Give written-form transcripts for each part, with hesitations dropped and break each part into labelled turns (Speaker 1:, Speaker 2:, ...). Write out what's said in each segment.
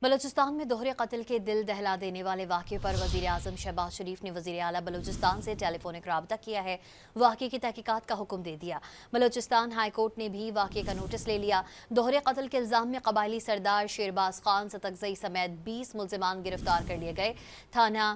Speaker 1: بلوچستان میں دوہرے قتل کے دل دہلا دینے والے واقعے پر وزیر اعظم شہباز شریف نے وزیر اعلیٰ بلوچستان سے ٹیلی فونک رابطہ کیا ہے۔ واقعے کی تحقیقات کا حکم دے دیا۔ بلوچستان ہائی کورٹ نے بھی واقعے کا نوٹس لے لیا۔ دوہرے قتل کے الزام میں قبائلی سردار شیرباز خان ستکزئی سمیت 20 ملزمان گرفتار کر لیے گئے۔ تھانہ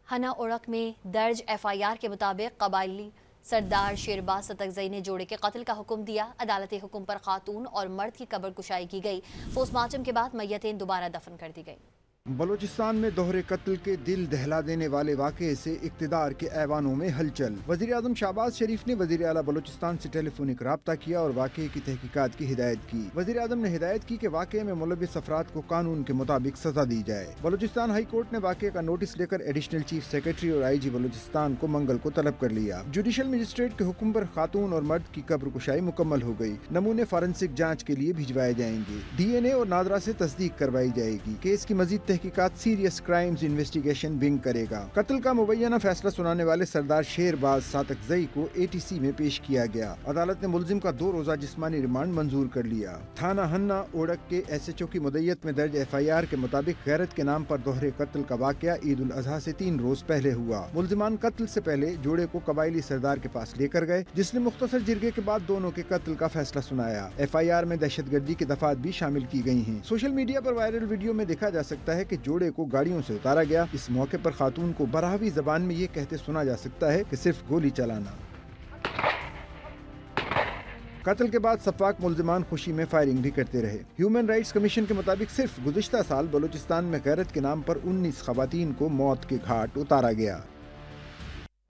Speaker 1: ہنا اوڑک میں درج ایف آئی آر کے مطابق قبائلی سردار شیرباز ستکزئی نے جوڑے کے قتل کا حکم دیا۔ عدالتی حکم پر خاتون اور مرد کی قبر کشائی کی گئی۔ پوسٹ مارٹم کے بعد میتیں دوبارہ دفن کر دی گئی۔
Speaker 2: بلوچستان میں دوہرے قتل کے دل دہلا دینے والے واقعے سے اقتدار کے ایوانوں میں ہلچل۔ وزیر اعظم شہباز شریف نے وزیر اعلیٰ بلوچستان سے ٹیلی فونک رابطہ کیا اور واقعے کی تحقیقات کی ہدایت کی۔ وزیر اعظم نے ہدایت کی کہ واقعے میں ملوث افراد کو قانون کے مطابق سزا دی جائے۔ بلوچستان ہائی کورٹ نے واقعے کا نوٹس لے کر ایڈیشنل چیف سیکرٹری اور آئی جی بلوچستان کو منگل کو طلب کر لیا۔ جوڈیشل مجسٹریٹ کے حکم پر خاتون اور مرد کی قبر کشائی مکمل ہو گئی۔ نمونے فارنسک جانچ کے لیے بھجوائے جائیں گے۔ ڈی این اے اور نادرا سے تصدیق کروائی جائے گی۔ کیس کی مزید تحقیقات سیریس کرائمز انویسٹیگیشن ونگ کرے گا۔ قتل کا مبینہ فیصلہ سنانے والے سردار شیرباز ساتکزئی کو اے ٹی سی میں پیش کیا گیا۔ عدالت نے ملزم کا 2 روزہ جسمانی ریمانڈ منظور کر لیا۔ تھانہ ہنا اوڑک کے ایس ایچ او کی مدعیت میں درج ایف آئی آر کے مطابق غیرت کے نام پر دوہرے قتل کا واقعہ عید الاضحیٰ سے 3 روز پہلے ہوا۔ ملزمان قتل سے پہلے جوڑے کو قبائلی سردار کے پاس لے کر گئے، جس نے مختصر جرگے کے بعد دونوں کے قتل کا فیصلہ سنایا۔ ایف آئی آر میں دہشت گردی کے دفعات بھی شامل کی گئی ہیں۔ سوشل میڈیا پر وائرل ویڈیو میں دیکھا جا سکتا ہے کہ جوڑے کو گاڑیوں سے اتارا گیا۔ اس موقع پر خاتون کو براہوی زبان میں یہ کہتے سنا جا سکتا ہے کہ صرف گولی چلانا۔ قتل کے بعد سفاک ملزمان خوشی میں فائرنگ بھی کرتے رہے۔ ہیومن رائٹس کمیشن کے مطابق صرف گزشتہ سال بلوچستان میں غیرت کے نام پر 19 خواتین کو موت کے گھاٹ اتارا گیا۔